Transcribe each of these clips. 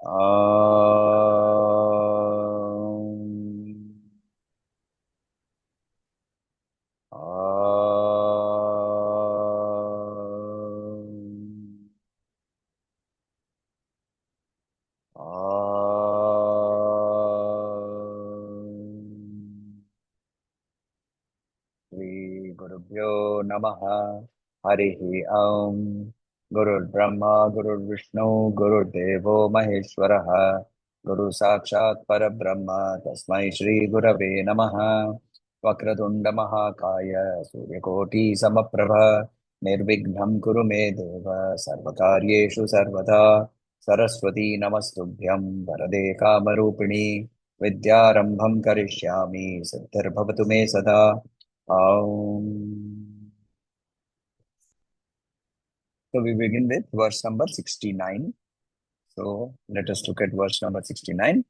श्री गुरुभ्यो नमः। हरिः ओम। गुरुर्ब्रह्मा गुरुर्विष्णु गुरुर्देवो महेश्वरः। गुरु साक्षात् परब्रह्म तस्मै श्री गुरवे नमः। वक्रतुंड महाकाय सूर्यकोटि समप्रभ निर्विघ्नं कुरु मे देव सर्वकार्येषु सर्वदा। सरस्वती नमस्तुभ्यं वरदे कामरूपिणी विद्यारंभं करिष्यामि सिद्धिर्भवतु मे सदा। So we begin with verse number 69. So let us look at verse number 69.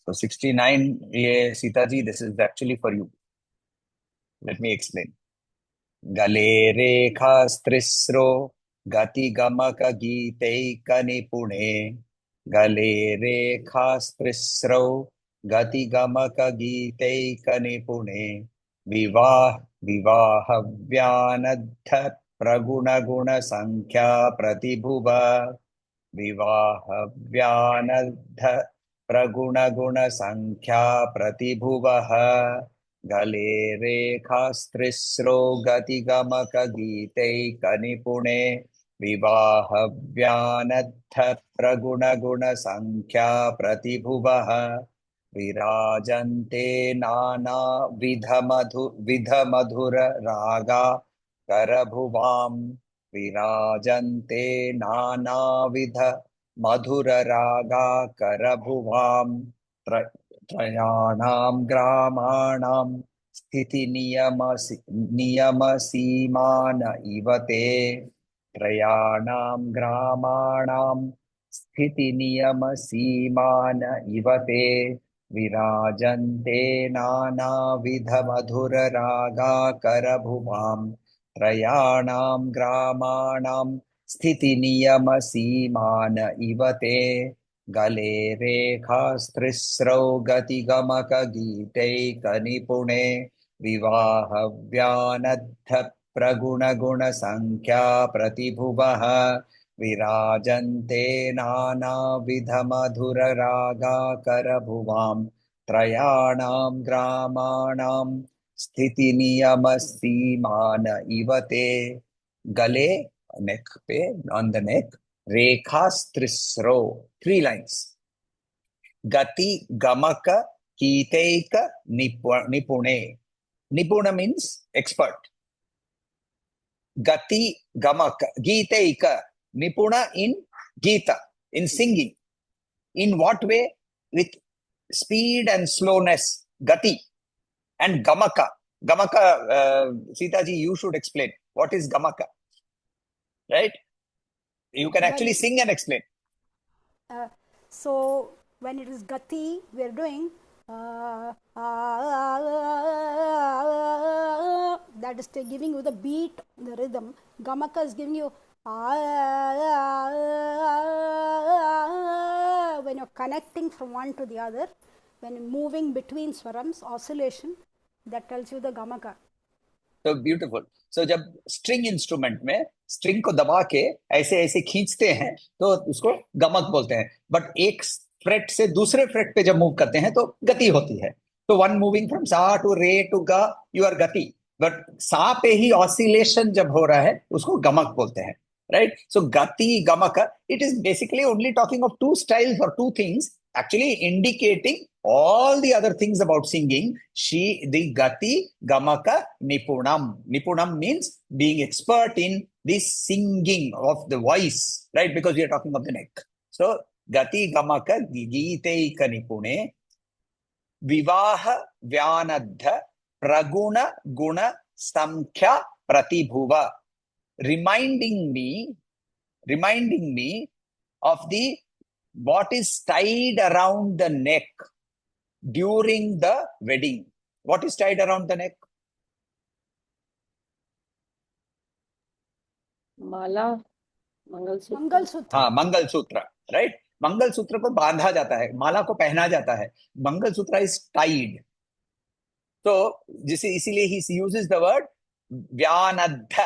So 69, ये Sita ji, this is actually for you. Let me explain. गले रेखास्त्रिस्रो गतिगमक गीतैक निपुणे गले रेखास्त्रिस्रो गतिगमक गीतैक निपुणे विवाह विवाह व्यानद्ध प्रगुण गुण संख्या प्रतिभुव विवाह व्यानद्ध प्रगुण गुण संख्या प्रतिभुवः गले रेखास्त्रिस्रो गतिगमक गीतैक निपुणे विवाह व्यानद्ध प्रगुण गुण संख्या प्रतिभुवः विराजन्ते नाना विध मधुर रागा करभुवां विराजन्ते नानाविध मधुर रागा करभुवां त्रयाणां ग्रामाणां स्थिति नियम सीमान इव ते त्रयाणां ग्रामाणां स्थिति नियम सीमान इव ते विराजन्ते नानाविध मधुर रागा करभुवां त्रयाणां ग्रामाणां स्थिति नियम सीमान इव ते गले रेखास्त्रिस्रौ गतिगमक गीतैक निपुणे विवाह व्यानद्ध प्रगुण गुण संख्या प्रतिभुवः विराजन्ते नानाविध मधुर रागा करभुवां त्रयाणां ग्रामाणां स्थिति नियम सीमान इव ते गले नेक पे ऑन द नेक रेखास्त्रिस्रो 3 lines गति गमक कीतैक निपुणे nipuna means expert gati gamak gitaika nipuna in gita in singing in what way with speed and slowness gati and gamaka Sita ji you should explain what is gamaka, right? You can actually Gali. sing and explain. So when it is gati, we are doing that is giving you the beat, the rhythm. Gamaka is giving you when you're connecting from one to the other, when you're moving between swarams, oscillation, that tells you the gamaka. तो beautiful. सो जब string instrument में string को दबा के ऐसे ऐसे खींचते हैं तो उसको गमक बोलते हैं, बट एक फ्रेट से दूसरे फ्रेट पे जब मूव करते हैं तो गति होती है। तो वन मूविंग फ्रॉम सा टू रे टू गा, यू आर गति, बट सा पे ही ऑसिलेशन जब हो रहा है उसको गमक बोलते हैं, right? So gati gamak, it is basically only talking of two styles और two things, actually indicating all the other things about singing. The gati gamaka nipunam. Nipunam means being expert in the singing of the voice, right? Because we are talking of the neck. So gati gamaka giteika nipune vivaha vyanadha praguna guna samkhya pratibhuva, reminding me of the what is tied around the neck during the wedding. What is tied around the neck? माला मंगल सूत्र। हाँ, मंगल सूत्र, right. मंगल सूत्र को बांधा जाता है, माला को पहना जाता है। मंगल सूत्र इज टाइड। तो जिसे इसीलिए ही यूजेस द वर्ड व्यानद्ध।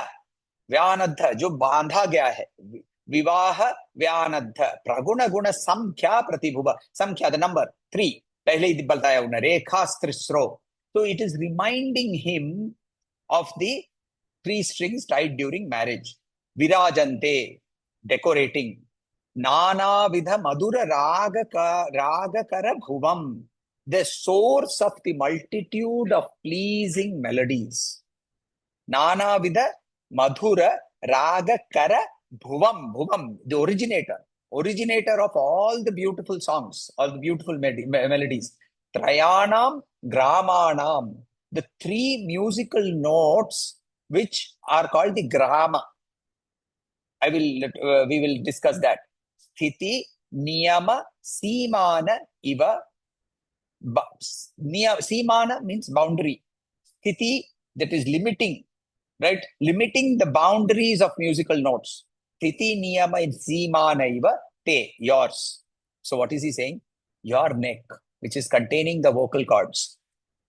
व्यानद्ध जो बांधा गया है, विवाह व्यानद्ध प्रगुण गुण संख्या प्रतिभुव, संख्या द नंबर 3 पहले ही बताया उन्हें, रेखास्त्रिस्रो। तो it is reminding him of the 3 strings tied during marriage. विराजन्ते, decorating, नानाविध मधुर रागकर भुवम, the source of the multitude of pleasing melodies. नानाविध मधुर रागकर भुवम, भुवम the originator of all the beautiful songs, all the beautiful melodies. Trayanam gramanam, the 3 musical notes which are called the grama. We will discuss that. Sthiti, niyama, simana, iva. Simana means boundary. Sthiti, that is limiting, right? Limiting the boundaries of musical notes. Sthiti, niyama, and simana, iva, te, yours. So what is he saying? Your neck, which is containing the vocal cords.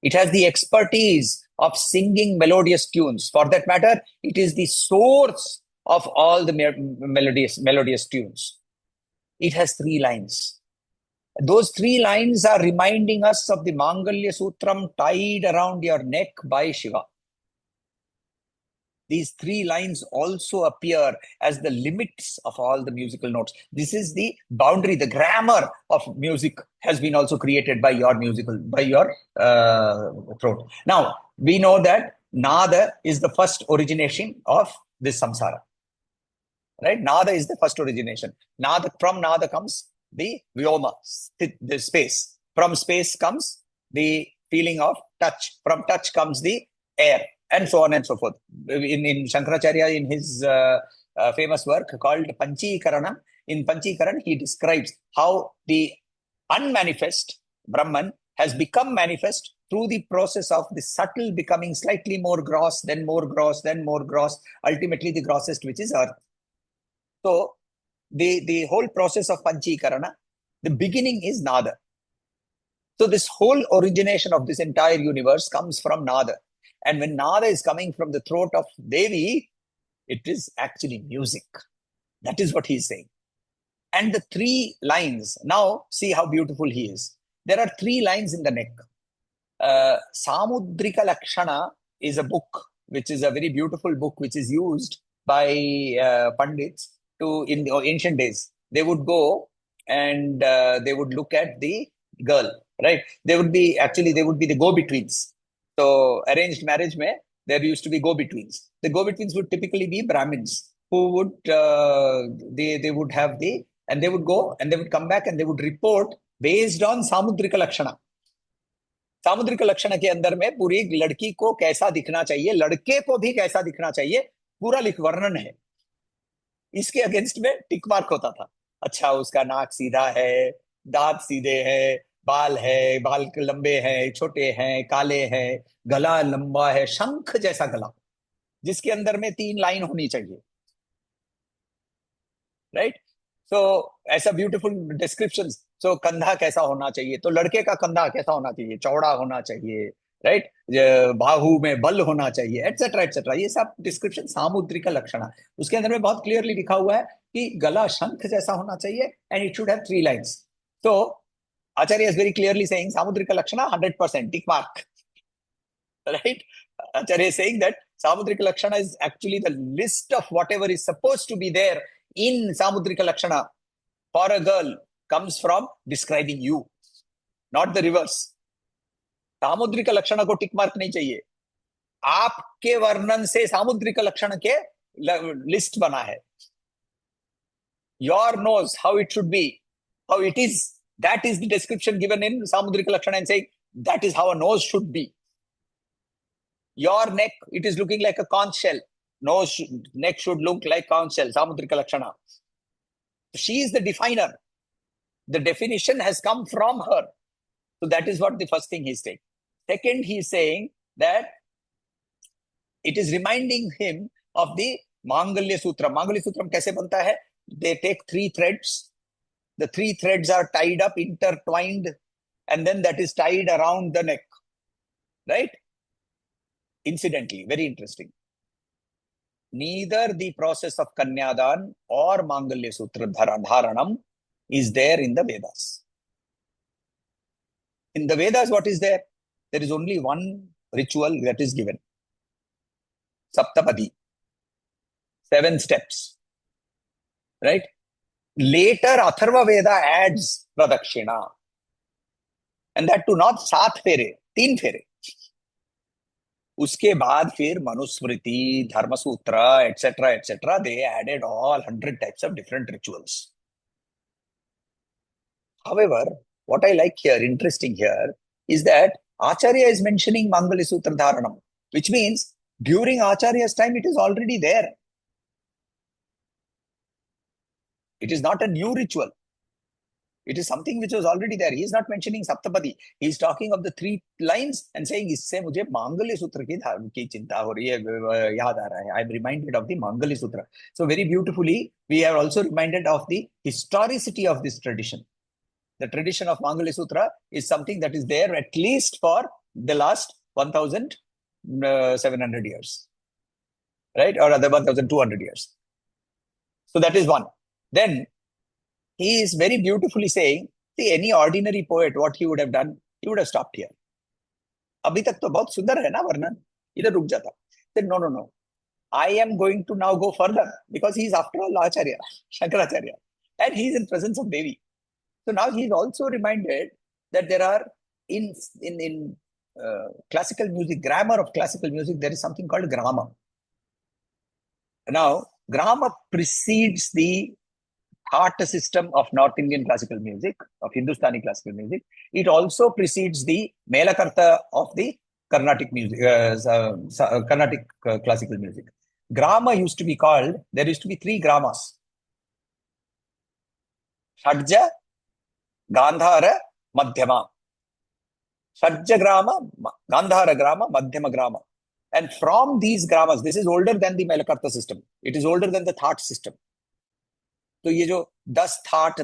It has the expertise of singing melodious tunes. For that matter, it is the source of all the melodious tunes. It has 3 lines. Those 3 lines are reminding us of the Mangalya Sutram tied around your neck by Shiva. These 3 lines also appear as the limits of all the musical notes. This is the boundary, the grammar of music has been also created by your throat. Now, we know that Nada is the first origination of this samsara. Right? Nada is the first origination. From Nada comes the Vyoma, the space. From space comes the feeling of touch. From touch comes the air, and so on and so forth. In Shankaracharya, in his famous work called Panchikaranam, in Panchikaran, he describes how the unmanifest Brahman has become manifest through the process of the subtle becoming slightly more gross, then more gross, then more gross, ultimately the grossest, which is earth. So the whole process of Panchikarana, the beginning is Nada. So this whole origination of this entire universe comes from Nada. And when Nada is coming from the throat of Devi, it is actually music. That is what he is saying. And the 3 lines, now see how beautiful he is. There are 3 lines in the neck. Samudrika Lakshana is a book, which is a very beautiful book, which is used by Pandits in the ancient days. They would go and they would look at the girl, right? They would be the go-betweens. So arranged marriage mein, there used to be go-betweens. The go-betweens would typically be Brahmins who would, they would have and they would go and they would come back and they would report based on Samudrika Lakshana. सामुद्रिक लक्षण के अंदर में पूरी लड़की को कैसा दिखना चाहिए, लड़के को भी कैसा दिखना चाहिए, पूरा वर्णन है. इसके अगेंस्ट में टिक मार्क होता था. अच्छा, उसका नाक सीधा है, दांत सीधे हैं, बाल लंबे हैं, छोटे हैं, काले हैं, गला लंबा है, शंख जैसा गला, जिसके अंदर में 3 लाइन होनी चाहिए. राइट? सो ऐसा ब्यूटीफुल डिस्क्रिप्शन. सो कंधा कैसा होना चाहिए, तो लड़के का कंधा कैसा होना चाहिए, चौड़ा होना चाहिए, राइट? बाहु में बल होना चाहिए, एटसेट्रा एटसेट्रा. ये सब डिस्क्रिप्शन सामुद्रिक लक्षण. उसके अंदर में बहुत क्लियरली लिखा हुआ है कि गला शंख जैसा होना चाहिए and it should have 3 lines. तो आचार्य इज वेरी क्लियरली सेइंग सामुद्रिक लक्षण 100% tick mark. Right? Acharya is saying that Samudrika Lakshana is actually the list of whatever is supposed to be there in Samudrika Lakshana for a girl comes from describing you, not the reverse. सामुद्रिक लक्षण को tick mark नहीं चाहिए. आपके वर्णन से सामुद्रिक लक्षण के list बना है. Your nose, how it should be, how it is, that is the description given in Samudrika Lakshana and saying that is how a nose should be. Your neck, it is looking like a conch shell. Neck should look like conch shell. Samudrika Lakshana. She is the definer. The definition has come from her. So that is what the first thing he is saying. Second, he is saying that it is reminding him of the Mangalya Sutra. Mangalya Sutra कैसे बनता है? they take 3 threads. The 3 threads are tied up, intertwined, and then that is tied around the neck. Right? Incidentally, very interesting. Neither the process of Kanyadan or Mangalya Sutra Dharanam is there in the Vedas. In the Vedas, what is there? There is only one ritual that is given. Saptapadi. 7 steps. Right? Later, Atharva Veda adds Pradakshina. And that too not 7 फेरे, 3 फेरे. उसके बाद फिर मनुस्मृति, धर्मसूत्र, etc., they added all 100 types of different rituals. However, what I like here, interesting here, is that Acharya is mentioning Mangalya Sutra Dharanam, which means during Acharya's time, it is already there. It is not a new ritual. It is something which was already there. He is not mentioning Saptapadi. He is talking of the 3 lines and saying, "Isse mujhe Mangalya Sutra ki chinta ho rahi hai, yaad aa raha hai." I am reminded of the Mangalya Sutra. So very beautifully, we are also reminded of the historicity of this tradition. The tradition of Mangalya Sutra is something that is there at least for the last 1,700 years. Right? Or other 1,200 years. So that is one. Then, he is very beautifully saying, see, any ordinary poet, what he would have done, he would have stopped here. Abhi tak to bahut sundar hai na varnan. Idhar ruk jata. Then no. I am going to now go further because he is after all Acharya, Shankaracharya. And he is in presence of Devi. So now he is also reminded that there are in classical music, grammar of classical music, there is something called grama. Now, grama precedes the thought system of North Indian classical music, of Hindustani classical music. It also precedes the Melakarta of the Carnatic music, Carnatic classical music. Grama used to be called, there used to be 3 gramas. Shadja, Gandhara, Madhyama. Shadja grama, Gandhara grama, Madhyama grama. And from these gramas, this is older than the Melakarta system. It is older than the thought system. तो ये जो 10 that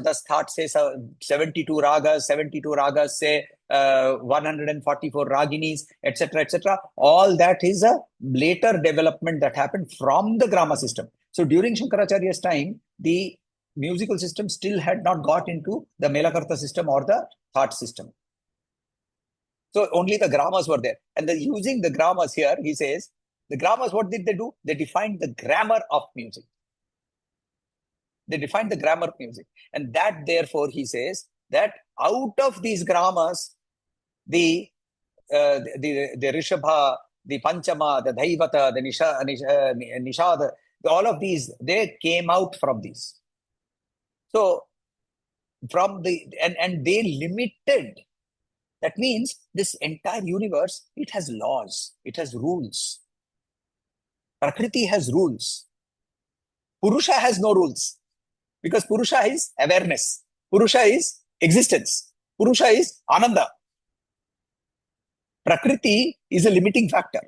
से 72 रागस से 144 raginis, etc., all that is a later development that happened from the grama system. So during Shankaracharya's time, the musical system still had not got into the Melakarta system or the thought system. So only the grammars were there. And using the grammars here, he says, the grammars, what did they do? They defined the grammar of music. They defined the grammar of music. And that, therefore, he says that out of these grammars, the Rishabha, the Panchama, the Dhaivata, the Nishada, all of these, they came out from these. So, from the, and they limited. That means this entire universe, it has laws, it has rules. Prakriti has rules. Purusha has no rules. Because Purusha is awareness. Purusha is existence. Purusha is Ananda. Prakriti is a limiting factor.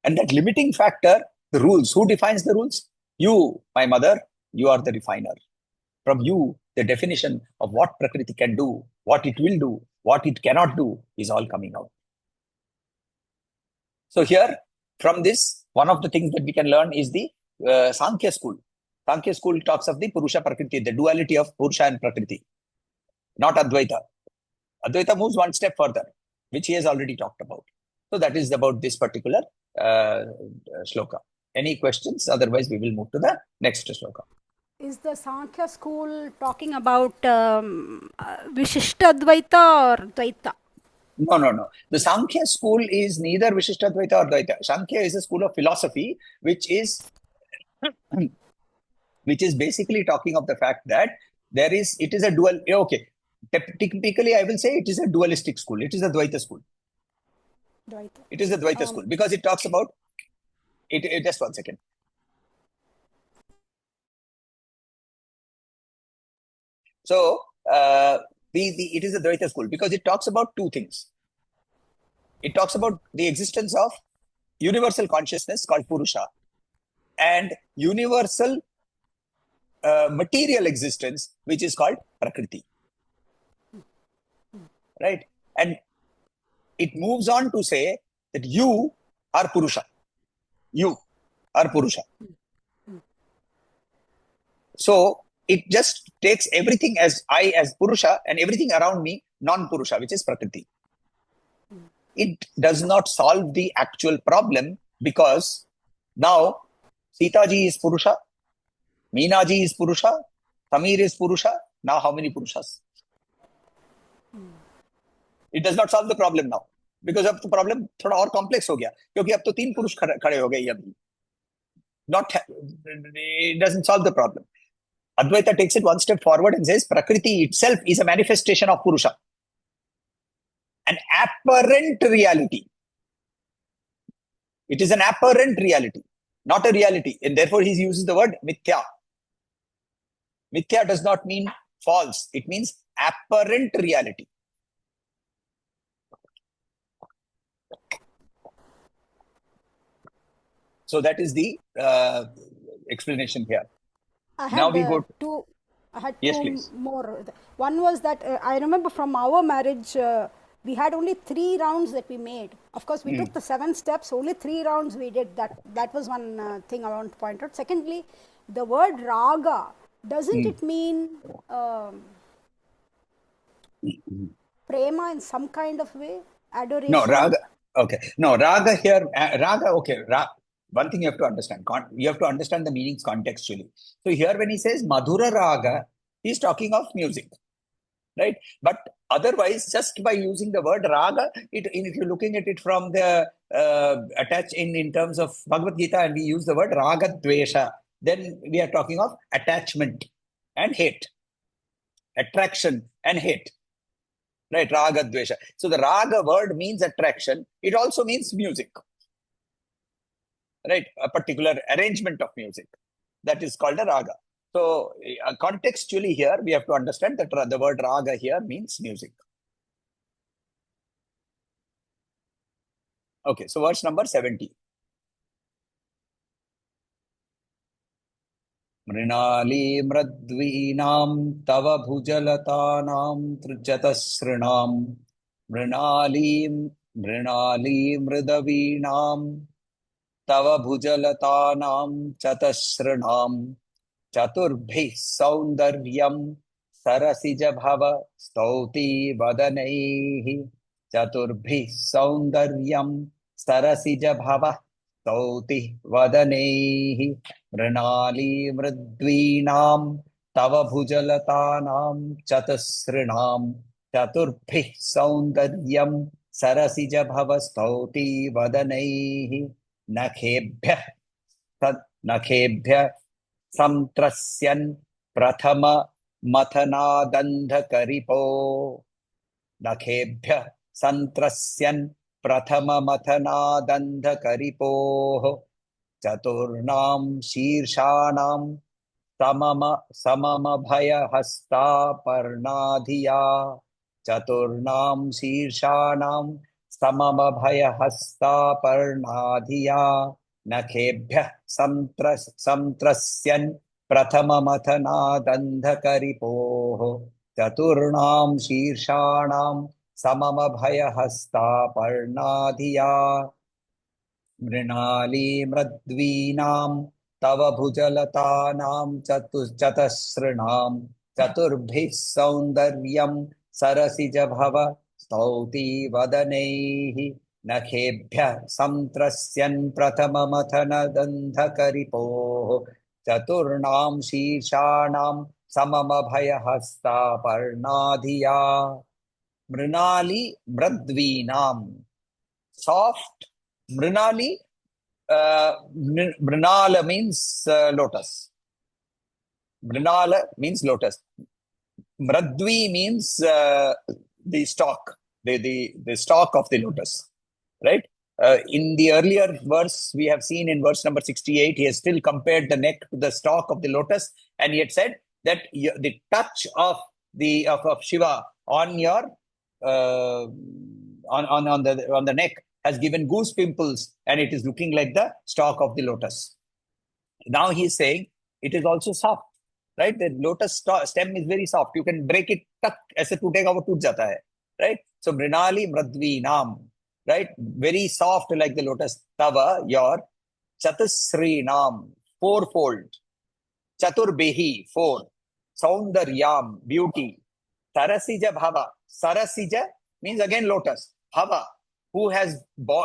And that limiting factor, the rules. Who defines the rules? You, my mother, you are the refiner. From you, the definition of what Prakriti can do, what it will do, what it cannot do is all coming out. So here, from this, one of the things that we can learn is the Sankhya school. Sankhya school talks of the Purusha Prakriti, the duality of Purusha and Prakriti, not Advaita. Advaita moves one step further, which he has already talked about. So that is about this particular shloka. Any questions? Otherwise, we will move to the next shloka. Is the Sankhya school talking about Vishishta Advaita or Dvaita? No. The Sankhya school is neither Vishishta Advaita or Dvaita. Sankhya is a school of philosophy which is basically talking of the fact that it is a dual. Okay, typically I will say it is a dualistic school. It is a Dvaita school. Dvaita. It is a Dvaita school because it talks about it. Just one second. So it is a Dvaita school because it talks about 2 things. It talks about the existence of universal consciousness called Purusha and universal material existence, which is called Prakriti. Right? And it moves on to say that you are Purusha. You are Purusha. So it just takes everything as I as Purusha and everything around me non-Purusha, which is Prakriti. It does not solve the actual problem, because now Sita ji is Purusha, Meena ji is Purusha, Samir is Purusha. Now how many Purushas? It does not solve the problem now, because अब तो problem थोड़ा और complex हो गया, क्योंकि अब तो 3 पुरुष खड़े हो गए अभी. Not, it doesn't solve the problem. Advaita takes it one step forward and says Prakriti itself is a manifestation of Purusha, an apparent reality. It is an apparent reality, not a reality, and therefore he uses the word mithya. Mithya does not mean false, it means apparent reality. So that is the explanation here. I had Now we go two. I had Yes, two please. more. One was that I remember from our marriage, we had only 3 rounds that we made. Of course, we took the 7 steps. Only 3 rounds we did. That was one thing I want to point out. Secondly, the word raga, doesn't it mean prema in some kind of way? Adoration? No, raga. Okay. No, raga here, raga, okay. One thing you have to understand, you have to understand the meanings contextually. So here when he says Madhura Raga, he's talking of music, right? But otherwise, just by using the word Raga, if you're looking at it from the attach in terms of Bhagavad Gita, and we use the word Raga Dvesha, then we are talking of attachment and hate, attraction and hate. Right, Raga Dvesha. So the Raga word means attraction. It also means music. Right, a particular arrangement of music. That is called a raga. So contextually here, we have to understand that the word raga here means music. Okay, so verse number 70. Mrinali mradvinam tava bhujalatanam trijatasrinam mrinali mridavinam tava bhujalatanaam chatasrinam chaturbhi saundaryam sarasija bhava stauti vadanaihi chaturbhi saundaryam sarasija bhava stauti vadanaihi mrinali mridvinam tava bhujalatanam chatasrinam chaturbhi saundaryam sarasija bhava stauti vadanaihi nakhebhya samtrasyan prathama mathanadandhakaripo nakhebhya santrasyan prathama mathanadandhakaripo chaturnam shirshanam samama bhaya hasta parnadhiya chaturnam shirshanam samama bhaya hasta parnadhiya nakhebhya samtrasyan prathama mathanadandhakaripoh chaturnam shirshanam samama bhaya hasta parnadhiya mrinali mradvinam tava bhujalatanam chatasrinam chaturbhi saundaryam sarasija bhava stauti vadanaihi nakhebhya samtrasyan prathama mathanadandhakaripoh chaturnam shirshanam samama bhaya hasta parnadhiya mrinali mradvinam soft. Mrinali, mrinala means lotus. Mrinala means lotus. Mradvi means the stalk, the stalk of the lotus, right? In the earlier verse, we have seen in verse number 68, he has still compared the neck to the stalk of the lotus, and he had said that the touch of Shiva on your on the neck has given goose pimples, and it is looking like the stalk of the lotus. Now he is saying it is also soft, right? The lotus stem is very soft. You can break it, tuck, ऐसे टूटेगा वो टूट जाता है, right? So mrinali mradvinam, right? Very soft like the lotus. Tava, your chatusrinam, fourfold. Chaturbehi, four. Soundaryam, beauty. Sarasija bhava. Sarasija means again lotus. Bhava, who has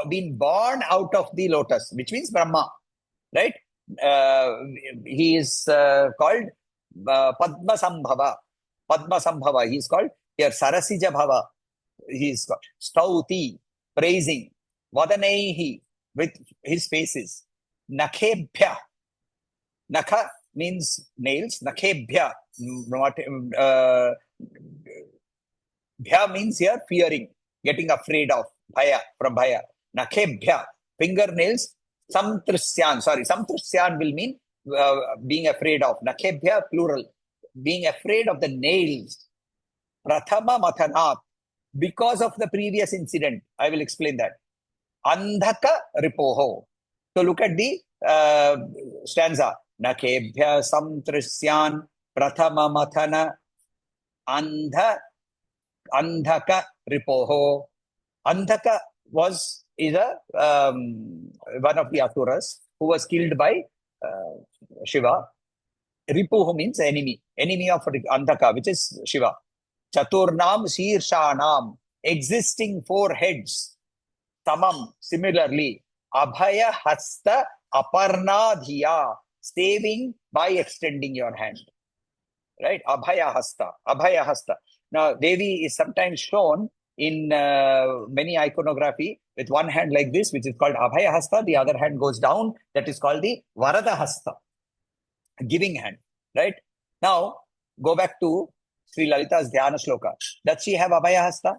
been born out of the lotus, which means Brahma, right? Uh, he is called Padma Sambhava. Padma Sambhava, he is called here. Sarasija bhava, he is called. Stauti, praising. Vadanaihi, with his faces. Nakhebhya. Nakha means nails. Nakhebhya. Bhya means here fearing, getting afraid of. Bhaya, from bhaya. Nakhebhya, fingernails. Samtrisyan, sorry, samtrisyan will mean being afraid of. Nakhebhya, plural. Being afraid of the nails. Prathama mathanat. Because of the previous incident. I will explain that. Andhaka ripoho. So look at the stanza. Nakhebhya samtrisyan prathama mathana andhaka ripoho. Andhaka is one of the asuras who was killed by Shiva. Ripuhu means enemy of Andhaka, which is Shiva. Chaturnam Shirshanam, existing four heads. Tamam, similarly. Abhaya Hasta Aparna Dhiya, saving by extending your hand. Right? Abhaya Hasta. Abhaya Hasta. Now, Devi is sometimes shown in many iconography with one hand like this, which is called Abhaya Hasta. The other hand goes down. That is called the Varada Hasta, giving hand. Right? Now, go back to Sri Lalita's Dhyana Shloka. Does she have Abhaya Hasta?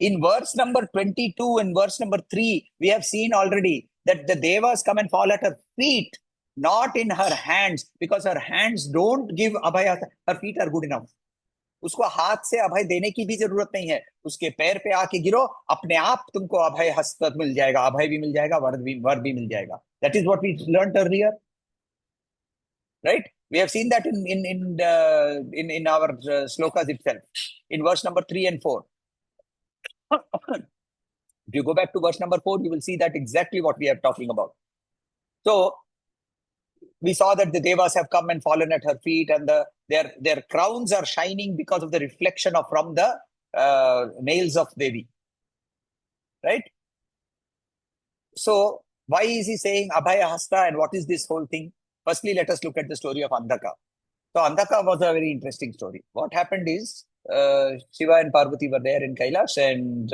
In verse number 22 and verse number 3, we have seen already that the Devas come and fall at her feet, not in her hands, because her hands don't give Abhaya. Her feet are good enough. उसको हाथ से अभय देने की भी जरूरत नहीं है. उसके पैर पे आके गिरो, अपने आप तुमको अभय हस्त मिल जाएगा, अभय भी मिल जाएगा, वर भी मिल जाएगा. That is what we learned earlier, right? We have seen that in our shlokas itself, in verse number 3 and 4. If you go back to verse number 4, you will see that exactly what we are talking about. So we saw that the devas have come and fallen at her feet, and their crowns are shining because of the reflection from the nails of Devi. Right? So why is he saying Abhaya Hasta, and what is this whole thing? Firstly, let us look at the story of Andhaka. So Andhaka was a very interesting story. What happened is, Shiva and Parvati were there in Kailash, and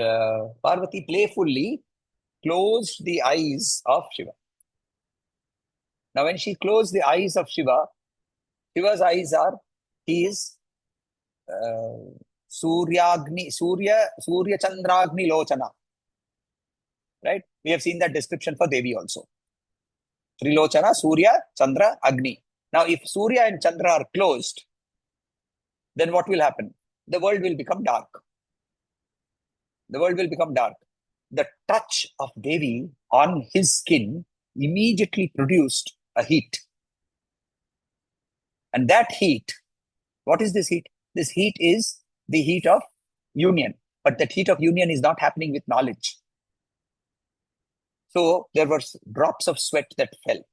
Parvati playfully closed the eyes of Shiva. Now, when she closed the eyes of Shiva, Shiva's eyes he is Surya Chandragni Lochana. Right? We have seen that description for Devi also. Trilochana, Surya, Chandra, Agni. Now, if Surya and Chandra are closed, then what will happen? The world will become dark. The world will become dark. The touch of Devi on his skin immediately produced a heat. And that heat, what is this heat? This heat is the heat of union. But that heat of union is not happening with knowledge. So there were drops of sweat that fell.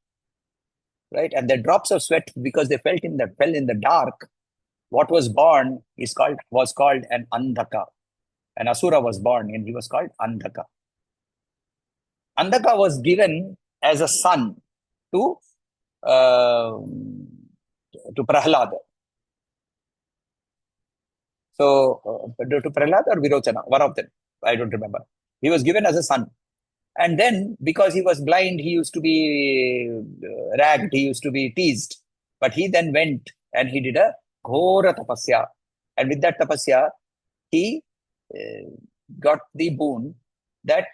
Right? And the drops of sweat, because they fell in the dark, what was born was called an Andhaka. An Asura was born, and he was called Andhaka. Andhaka was given as a son to Prahlada. So to Prahlada or Virochana, one of them, I don't remember. He was given as a son. And then, because he was blind, he used to be ragged, he used to be teased. But he then went and he did a Ghora Tapasya. And with that Tapasya, he got the boon that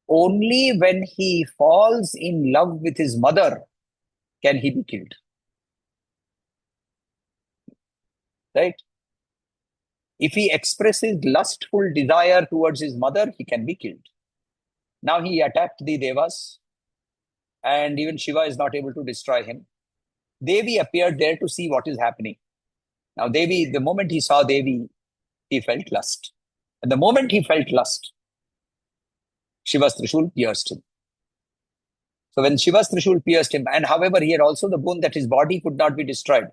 only when he falls in love with his mother can he be killed. Right? If he expresses lustful desire towards his mother, he can be killed. Now he attacked the Devas and even Shiva is not able to destroy him. Devi appeared there to see what is happening. Now, Devi, the moment he saw Devi, he felt lust. And the moment he felt lust, Shiva's Trishul pierced him. So when Shiva's Trishul pierced him, and however, he had also the boon that his body could not be destroyed.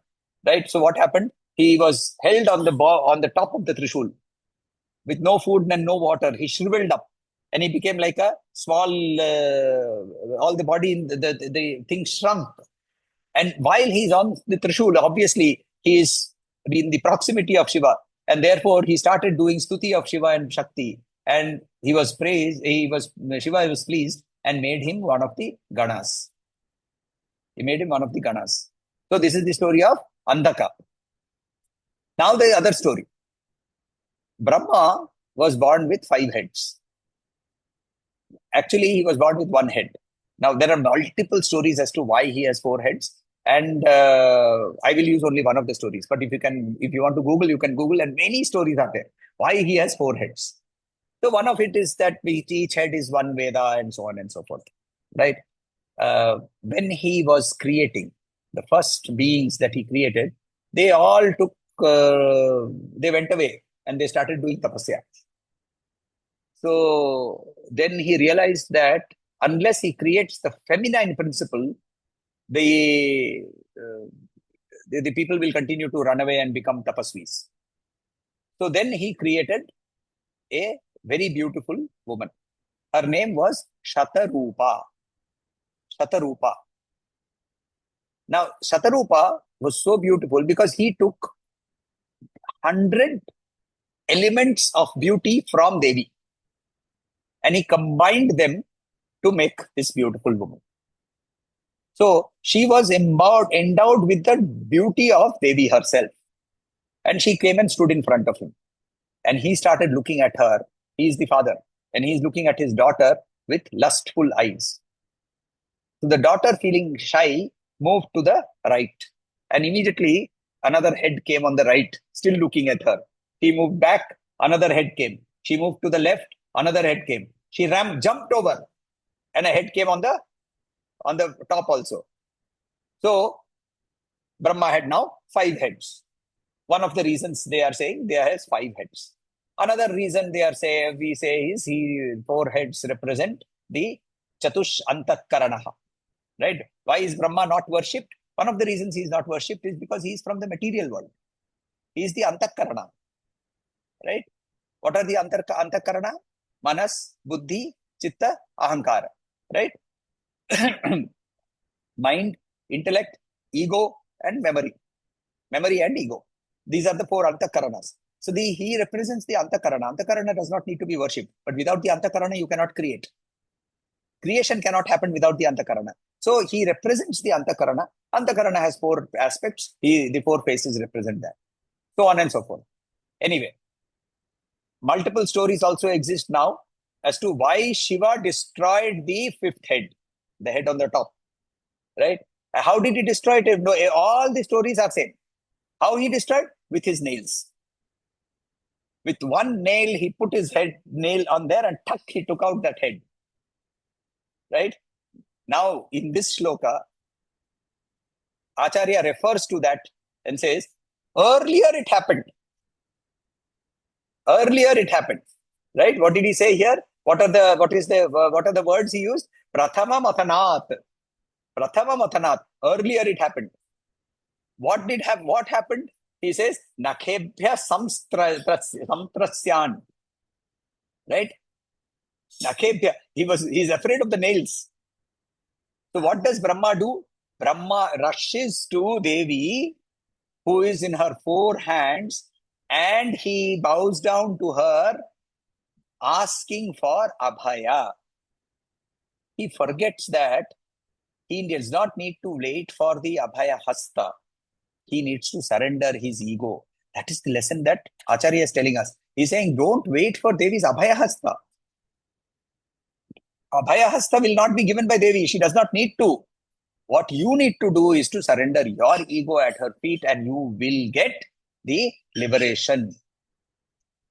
Right? So what happened? He was held on the top of the Trishul with no food and no water. He shriveled up and he became like a small, all the body, in the thing shrunk. And while he's on the Trishul, obviously, he is in the proximity of Shiva. And therefore, he started doing stuti of Shiva and Shakti. And he was praised, Shiva was pleased and made him one of the Ganas. He made him one of the Ganas. So this is the story of Andhaka. Now the other story. Brahma was born with 5 heads. Actually, he was born with 1 head. Now, there are multiple stories as to why he has 4 heads. And I will use only one of the stories. But if you want to Google, you can Google, and many stories are there. Why he has 4 heads. So one of it is that each head is one Veda and so on and so forth. Right? When he was creating the first beings that he created, they all they went away and they started doing tapasya. So then he realized that unless he creates the feminine principle, the people will continue to run away and become tapasvis. So then he created a very beautiful woman. Her name was Shatarupa. Shatarupa. Now, Shatarupa was so beautiful because he took 100 elements of beauty from Devi and he combined them to make this beautiful woman. So she was endowed with the beauty of Devi herself. And she came and stood in front of him. And he started looking at her. He is the father. And he is looking at his daughter with lustful eyes. So the daughter, feeling shy, moved to the right. And immediately another head came on the right, still looking at her. He moved back, another head came. She moved to the left, another head came. She jumped over, and a head came on the top also. So Brahma had now 5 heads. One of the reasons they are saying they has 5 heads. Another reason we say is 4 heads represent the Chatush Antakaranaha. Right? Why is Brahma not worshipped? One of the reasons he is not worshipped is because he is from the material world. He is the Antakarana. Right? What are the Antakarana? Manas, Buddhi, Chitta, Ahankara. Right? Mind, intellect, ego, and memory. Memory and ego. These are the 4 Antakaranas. So he represents the Antakarana. Antakarana does not need to be worshipped. But without the Antakarana, you cannot create. Creation cannot happen without the Antakarana. So he represents the Antakarana. Antakarana has 4 aspects. The 4 faces represent that. So on and so forth. Anyway, multiple stories also exist now as to why Shiva destroyed the 5th head, the head on the top. Right? How did he destroy it? No, all the stories are same. How he destroyed? With his nails. With one nail, he put his nail on there and tuck, he took out that head. Right? Now, in this shloka, Acharya refers to that and says, earlier it happened. Earlier it happened. Right? What did he say here? What are the words he used? Prathama mathanat. Prathama mathanat. Earlier it happened. What happened? He says, Nakhebhya samtrasyan. Right? Nakhebhya. He's afraid of the nails. So what does Brahma do? Brahma rushes to Devi, who is in her 4 hands, and he bows down to her, asking for abhaya. He forgets that he does not need to wait for the abhaya hasta. He needs to surrender his ego. That is the lesson that Acharya is telling us. He's saying, don't wait for Devi's abhaya hasta. Abhaya hasta will not be given by Devi. She does not need to. What you need to do is to surrender your ego at her feet and you will get the liberation.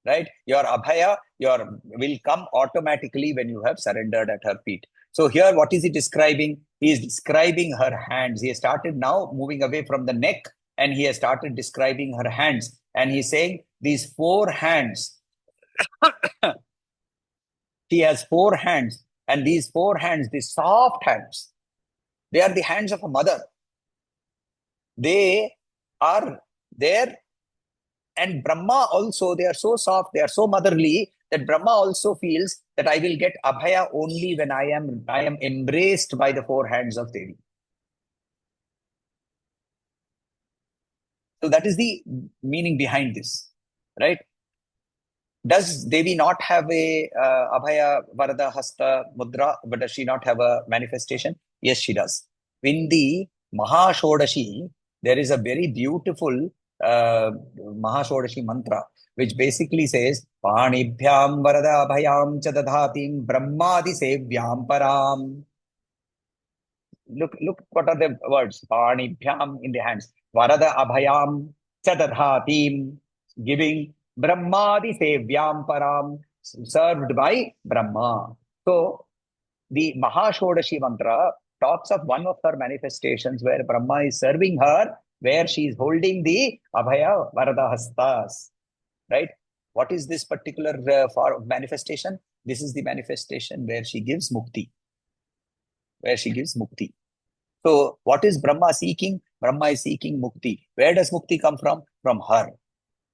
Right? Your abhaya will come automatically when you have surrendered at her feet. So here, what is he describing? He is describing her hands. He has started now moving away from the neck, and he has started describing her hands. And he's saying these 4 hands. He has 4 hands, and these 4 hands, these soft hands, they are the hands of a mother. They are there. And Brahma also, they are so soft, they are so motherly, that Brahma also feels that I will get abhaya only when I am embraced by the 4 hands of Devi. So that is the meaning behind this, right? Does Devi not have a abhaya varada hasta mudra, but does she not have a manifestation? Yes, she does. In the Mahashodashi, there is a very beautiful Mahashodashi mantra, which basically says, Panibhyam varada abhayam cha dadhatim brahmadi sevyam param. Look, what are the words? Panibhyam, in the hands. Varada abhayam chadadhatim, giving brahmadi sevyam param, served by Brahma. So the Mahashodashi mantra talks of one of her manifestations where Brahma is serving her, where she is holding the abhaya varada hastas. Right? What is this particular form of manifestation? This is the manifestation where she gives mukti. So what is Brahma seeking? Brahma is seeking mukti. Where does mukti come from? From her.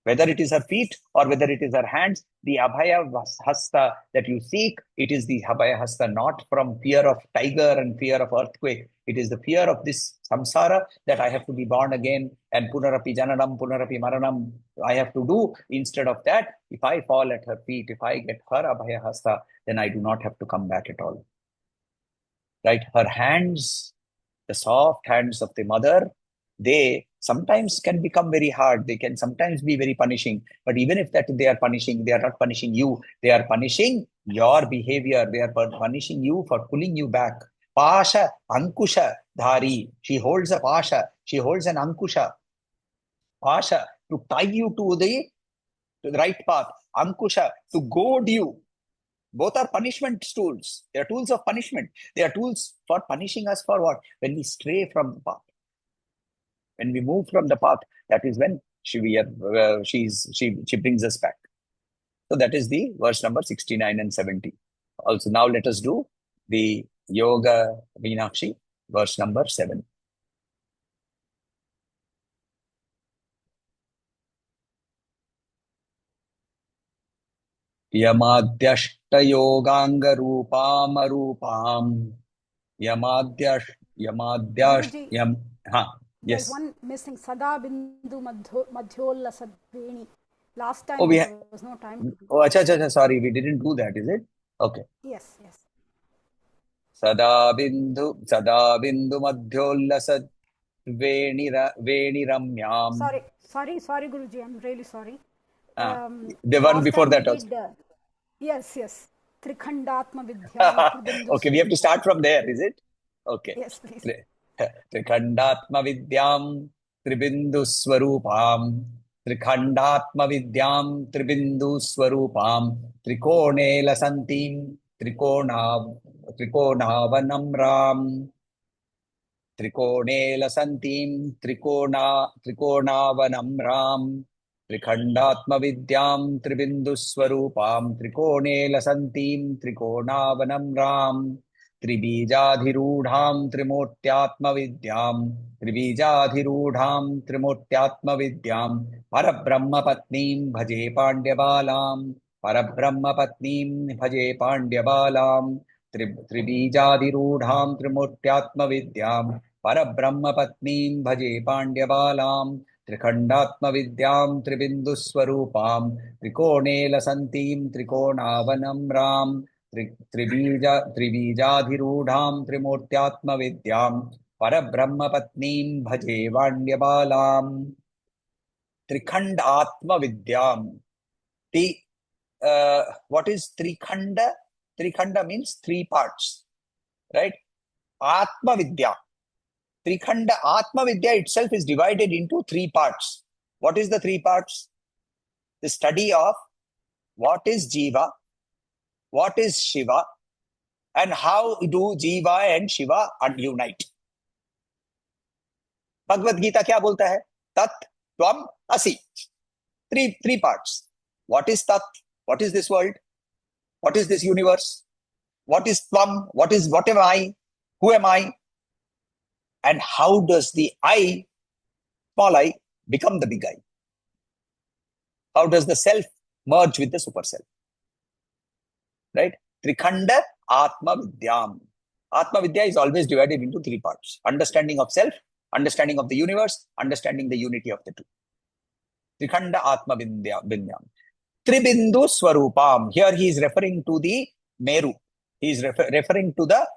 Whether it is her feet or whether it is her hands, the abhaya hasta that you seek, it is the abhaya hasta, not from fear of tiger and fear of earthquake. It is the fear of this samsara that I have to be born again and punarapi jananam, punarapi maranam I have to do. Instead of that, if I fall at her feet, if I get her abhaya hasta, then I do not have to come back at all. Right? Her hands, the soft hands of the mother, they sometimes can become very hard. They can sometimes be very punishing. But even if that they are punishing, they are not punishing you. They are punishing your behavior. They are punishing you for pulling you back. Pasha, ankusha, dhari. She holds a pasha. She holds an ankusha. Pasha, to tie you to the right path. Ankusha, to goad you. Both are punishment tools. They are tools of punishment. They are tools for punishing us for what? When we stray from the path. When we move from the path, that is when she brings us back. So that is the verse number 69 and 70. Also, now let us do the Yoga Meenakshi, verse number 7. Yamadhyashtayogangarupam Guruji, there's yes. one missing. Sada bindu madhyolla sadveni. Last time Oh, there was no time. Sorry, we didn't do that, is it? Okay. Yes. Sada bindu madhyolla veniramyam. Sorry, Guruji. I'm really sorry. The one Last before time that we also. did. Yes. Trikhandatma Vidyam Tribindu. Okay, we have to start from there, is it? Okay. Yes, please. Trikhandatma Vidyam Tribindu Swarupam. Trikhandatma Vidyam Tribindu Swarupam. Trikone Lasantim Trikonavanamram. Trikone Lasantim Trikonavanamram. Trikhandatma Vidyam Tribindu Swarupam. Trikone Lasantim Trikonavanamram. Tribijadhirudham Trimurtyatma Vidyam. Tribijadhirudham Trimurtyatma Vidyam. Parabrahma Patnim Bhaje Pandyabalam. Parabrahma Patnim Bhaje Pandyabalam. Tribijadhirudham Trimurtyatma Vidyam. Parabrahma Patnim Bhaje Pandyabalam. Trikhandatma Vidyam Tribindu Swarupam. Trikone Lasantim Trikonavanamram. Tribijadhirudham Trimurtyatma Vidyam. Parabrahma Patnim Bhaje Vandyabalam. Trikhandatma Vidyam. What is Trikhanda? Trikhanda means 3 parts, right? Atma Vidya. Trikhanda Atma Vidya itself is divided into 3 parts. What is the 3 parts? The study of what is Jiva, what is Shiva, And how do Jiva and Shiva unite? Bhagavad Gita क्या बोलता है? Tat, Tvam, Asi. Three parts. What is Tat? What is this world? What is this universe? What is Tvam? What am I? Who am I? And how does the I, small I, become the big I? How does the self merge with the super self? Right? Trikhanda Atma Vidyam. Atma Vidya is always divided into three parts: understanding of self, understanding of the universe, understanding the unity of the two. Trikhanda Atma Vidyam. Tribindu Swarupam. Here he is referring to the Meru. He is referring to the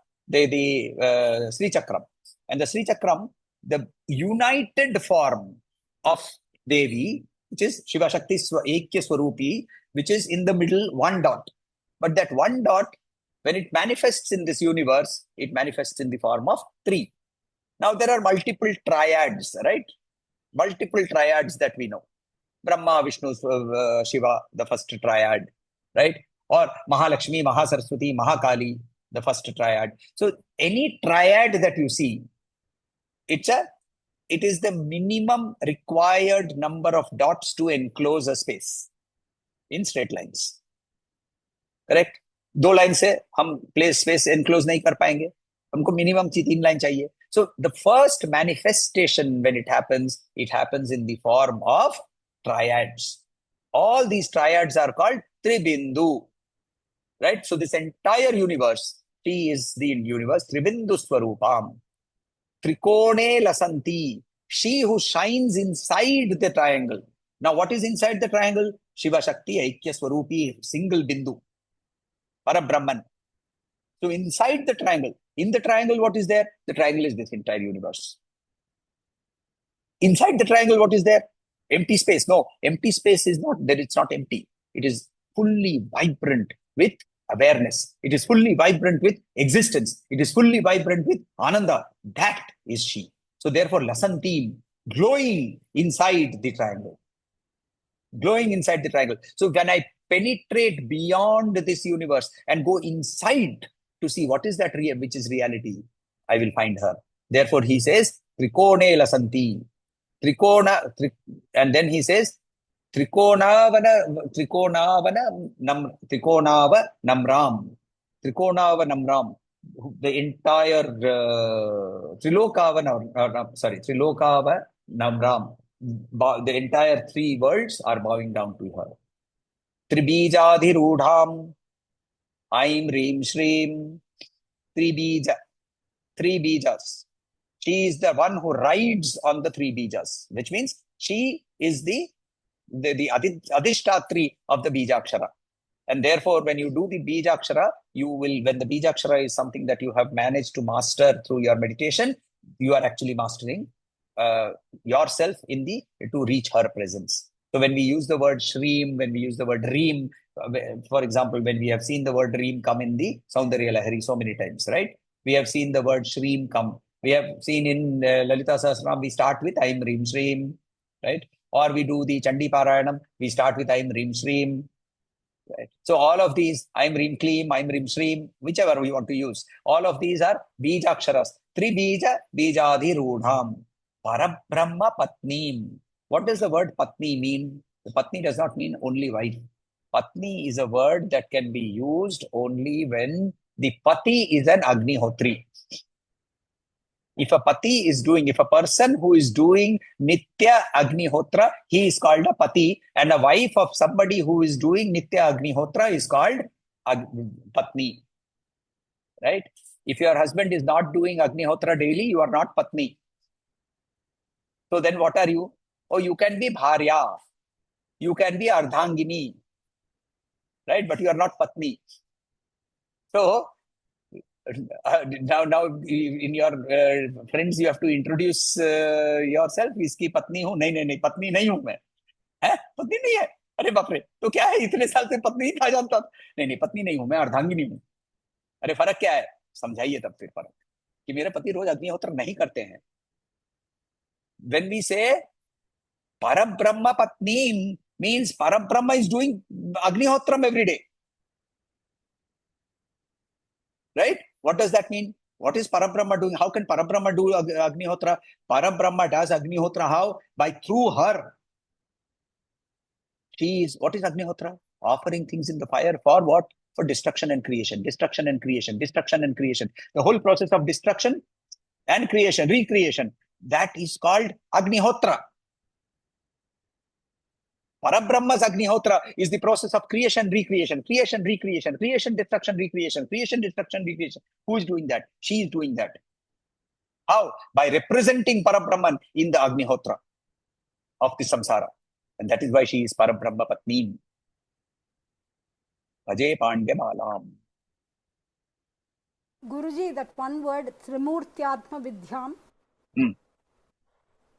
Sri Chakram. And the Sri Chakram, the united form of Devi, which is Shiva Shakti Ekya Swarupi, which is in the middle, one dot. But that one dot, when it manifests in this universe, it manifests in the form of three. Now there are multiple triads, right? Multiple triads that we know. Brahma, Vishnu, Shiva, the first triad, right? Or Mahalakshmi, Mahasaraswati, Mahakali, the first triad. So any triad that you see, it is the minimum required number of dots to enclose a space in straight lines. Correct? 2 line से हम place space enclose नहीं कर पाएंगे, हमको minimum 3 line चाहिए. So the first manifestation when it happens in the form of triads. All these triads are called Tribindu. Right? So this entire universe, she is the universe, Tribindu Swarupam. Trikone Lasanti. She who shines inside the triangle. Now what is inside the triangle? Shiva Shakti Aikya Swarupi, single Bindu. Parabrahman. So inside the triangle, in the triangle, what is there? The triangle is this entire universe. Inside the triangle, what is there? Empty space. No, empty space is not that. It's not empty. It is fully vibrant with awareness. It is fully vibrant with existence. It is fully vibrant with Ananda. That is she. So therefore, Lasanti, glowing inside the triangle. Glowing inside the triangle. So when I penetrate beyond this universe and go inside to see what is that which is reality, I will find her. Therefore, he says, Trikone Lasanti. Trikona, and then he says, Trikonava Namram. Trikonava Namram. The entire Trilokava Namram. The entire 3 worlds are bowing down to her. Tribijadhirudham, Aim Reem Shreem, Tribija, 3 bijas. She is the one who rides on the 3 bijas, which means she is the Adhishtatri of the Bijakshara. And therefore, when you do the Bijakshara, when the Bijakshara is something that you have managed to master through your meditation, you are actually mastering yourself to reach her presence. So when we use the word Shreem, when we use the word Reem, for example, when we have seen the word Reem come in the Soundarya Lahari so many times, right? We have seen the word Shreem come. We have seen in Lalita Sahasranam, we start with Aim Reem Shreem, right? Or we do the Chandi Parayanam, we start with Aim Reem Shreem. Right? So all of these, Aim Reem Kleem, Aim Reem Shreem, whichever we want to use, all of these are Bijaksharas. 3 bija, Bijadhi Rudham. Parabrahma Patneem. What does the word Patni mean? The Patni does not mean only wife. Patni is a word that can be used only when the Pati is an Agnihotri. If a person who is doing Nitya Agnihotra, he is called a Pati, and a wife of somebody who is doing Nitya Agnihotra is called Patni. Right? If your husband is not doing Agnihotra daily, you are not Patni. So then what are you? Oh, you can be Bharya. You can be Ardhangini. Right? But you are not Patni. So, now in your friends you have to introduce yourself. इसकी पत्नी हूँ. नहीं पत्नी नहीं हूँ मैं. है? पत्नी नहीं है. अरे बाप रे, तो क्या है? इतने साल से पत्नी ही था जानता. नहीं पत्नी नहीं हूँ मैं, अर्धांगिनी हूँ. अरे फर्क क्या है? समझाइए तब फिर फर्क कि मेरे पति रोज अग्निहोत्र नहीं करते हैं. When we say Parabrahma Patni means Parabrahma is doing Agnihotram every day. right? What does that mean? What is Parabrahma doing? How can Parabrahma do Agnihotra? Parabrahma does Agnihotra how? By through her. She is, what is Agnihotra? Offering things in the fire for what? For destruction and creation, destruction and creation, destruction and creation. The whole process of destruction and creation, recreation, that is called Agnihotra. Parabrahma's Agnihotra is the process of creation, recreation, creation, recreation, creation, destruction, recreation, creation, destruction, recreation. Who is doing that? She is doing that. How? By representing Parabrahman in the Agnihotra of the samsara. And that is why she is Parabrahma Patni. Ajay Pandya Balam. Guruji, that one word, Trimurtyatma Vidyam.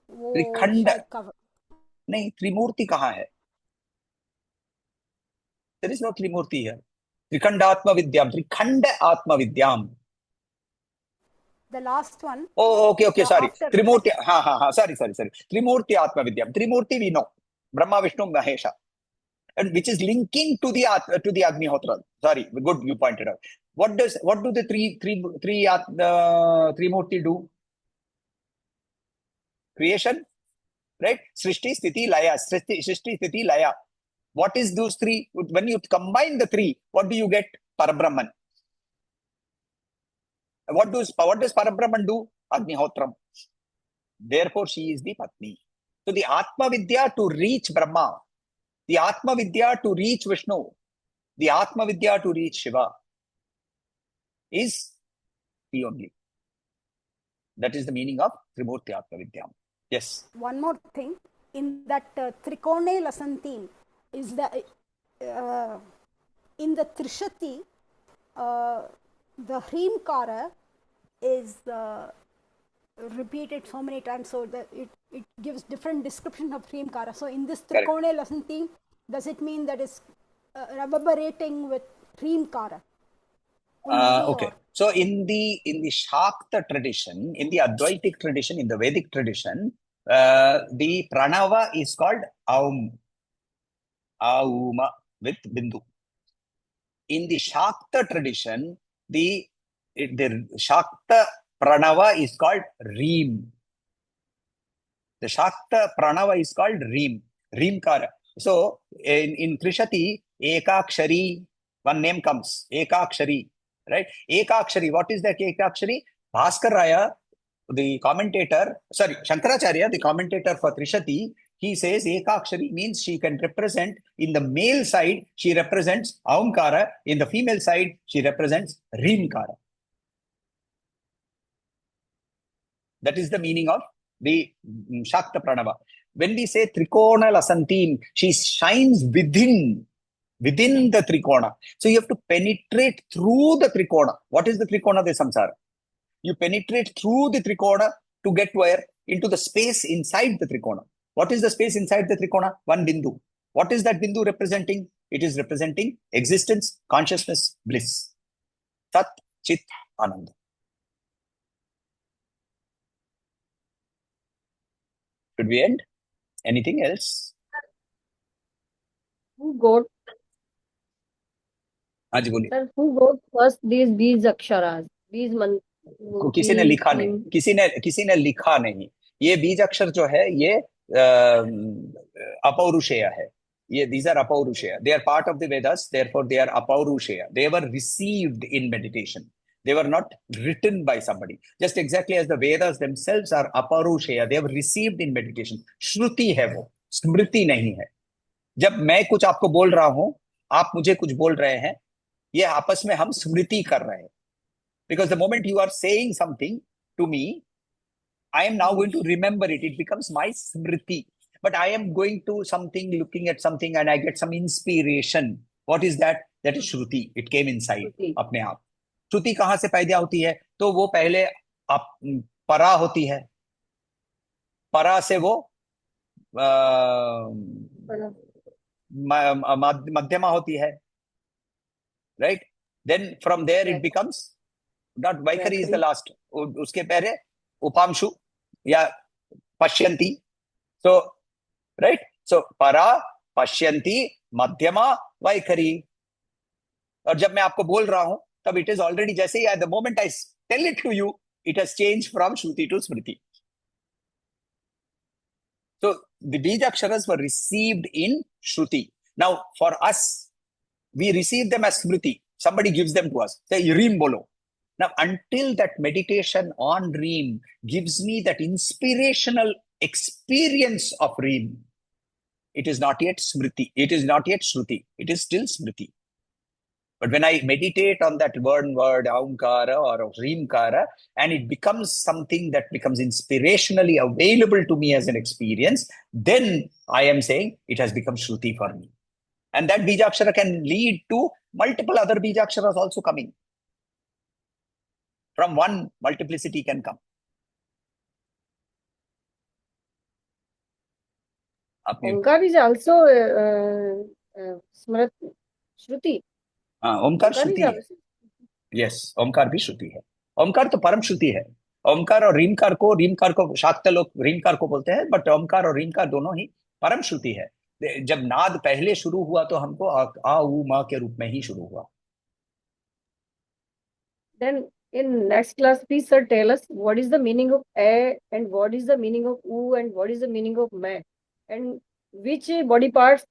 Trikhand नहीं, त्रिमूर्ति कहाँ है? There is no Trimurti here. Trikhandatma Vidyam, Trikhanda Atma Vidyam. The last one. Oh, okay, sorry. Trimurti, sorry. Trimurti Atma Vidyam. Trimurti we know. Brahma, Vishnu, Mahesha. And which is linking to the Agnihotra. Sorry, good, you pointed out. What do the Trimurti do? Creation, right? Srishti, Sthiti, Laya. Srishti, Sthiti, Laya. What is those three? When you combine the three, what do you get? Parabrahman. What does Parabrahman do? Agnihotram. Therefore, she is the Patni. So the Atma Vidya to reach Brahma, the Atma Vidya to reach Vishnu, the Atma Vidya to reach Shiva is the only. That is the meaning of Trimurti Atma Vidyam. Yes. One more thing. In that Trikone Lasantin, is the in the Trishati, the Hrimkara is repeated so many times, so that it gives different description of Hrimkara. So in this Trikone Lasanti, does it mean that is reverberating with Hrimkara? Okay. So in the Shakta tradition, in the Advaitic tradition, in the Vedic tradition, the pranava is called Aum. Auma with Bindu. In the Shakta tradition, the Shakta pranava is called Reem. The Shakta pranava is called Reem. Reemkara. So in Trishati, Ekakshari, one name comes. Ekakshari. Right? Ekakshari. What is that Ekakshari? Bhaskar Raya, the commentator, Shankaracharya, the commentator for Trishati, he says Ekakshari means she can represent, in the male side, she represents Aumkara, in the female side, she represents Reemkara. That is the meaning of the Shakta Pranava. When we say Trikona Lasantim, she shines within the Trikona. So you have to penetrate through the Trikona. What is the Trikona de Samsara? You penetrate through the Trikona to get where? Into the space inside the Trikona. What is the space inside the Trikona? One Bindu. What is that Bindu representing? It is representing existence, consciousness, bliss. Tat, Chit, Ananda. Should we end? Anything else? Who got who got first these बीज अक्षरास? बीज मंत्र किसी ने लिखा नहीं, किसी ने लिखा नहीं. ये बीज अक्षर जो है ये अपौरुषेय है. ये these are apaurushaya. They are part of the Vedas, therefore they are apaurushaya. They were received in meditation. They were not written by somebody. Just exactly as the Vedas themselves are apaurushaya, they were received in meditation. श्रुति है वो, स्मृति नहीं है. जब मैं कुछ आपको बोल रहा हूं, आप मुझे कुछ बोल रहे हैं, ये आपस में हम स्मृति कर रहे हैं. Because the moment you are saying something to me, I am now going to remember it. It becomes my smriti. But I am going to something, looking at something, and I get some inspiration. What is that? That is Shruti. It came inside, अपने आप. श्रुति कहाँ से पैदा होती है? तो वो पहले परा होती है. परा से वो मध्यमा होती है. Right? Then from there it becomes, not Vaikari is the last. उसके पहले उपांशु या पश्यंती. So, right? So, para, पश्यंती, मध्यमा, Vaikari. और जब मैं आपको बोल रहा हूं, तब it is already, जैसे ही the moment I tell it to you, it has changed from Shruti to Smriti. So the Bija Aksharas were received in Shruti. Now for us, we receive them as Smriti. Somebody gives them to us. Say, Reem bolo. Now, until that meditation on Reem gives me that inspirational experience of Reem, it is not yet Smriti. It is not yet Shruti. It is still Smriti. But when I meditate on that word, Aumkara or Reemkara, and it becomes something that becomes inspirationally available to me as an experience, then I am saying it has become Shruti for me. And that Bijakshara can lead to multiple other Bijaksharas also coming. From one, multiplicity can come. Omkar is also Shruti. Omkar श्रुति है. Yes, Omkar भी श्रुति है. ओमकार तो परम श्रुति है. ओमकार और रीमकार को शाक्त लोग रीमकार को बोलते हैं, बट ओमकार और रीमकार दोनों ही परम श्रुति है. जब नाद पहले शुरू हुआ तो हमको आ उ मा के रूप में ही शुरू हुआ. Then in next class, please sir, tell us what is the meaning of a and what is the meaning of u and what is the meaning of ma, and which body parts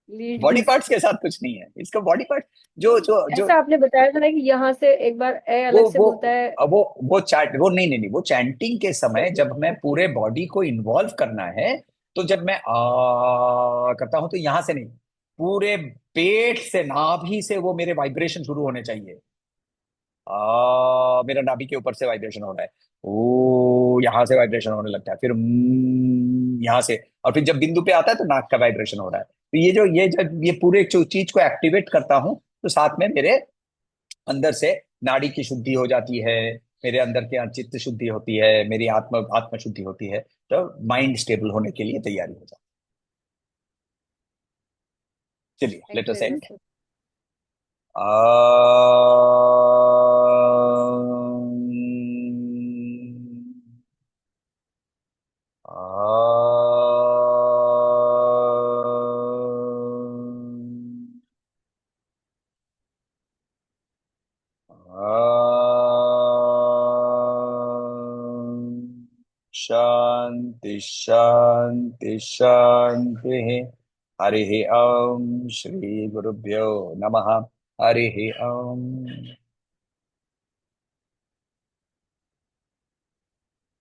lead body this. Parts के साथ कुछ नहीं है. इसका body part जो जो जो ऐसा आपने बताया था ना कि यहाँ से एक बार ए अलग से बोलता है. वो नहीं, वो चैंटिंग के समय जब मैं पूरे बॉडी को इन्वॉल्व करना है, तो जब मैं करता हूं तो यहां से नहीं, पूरे पेट से, नाभि से वो मेरे वाइब्रेशन शुरू होने चाहिए. मेरा नाभि के ऊपर से वाइब्रेशन हो रहा है, ओ यहाँ से वाइब्रेशन होने लगता है, फिर यहाँ से, और फिर जब बिंदु पे आता है तो नाक का वाइब्रेशन हो रहा है. तो जब ये पूरे चीज को एक्टिवेट करता हूं, तो साथ में मेरे अंदर से नाड़ी की शुद्धि हो जाती है, मेरे अंदर के चित्त शुद्धि होती है, मेरी आत्म शुद्धि होती है, तो माइंड स्टेबल होने के लिए तैयारी हो जाती है. चलिए, लेट अस एंड. शांति शांति शांति. हरि ओम. श्री गुरुभ्यो नमः. हरि ओम.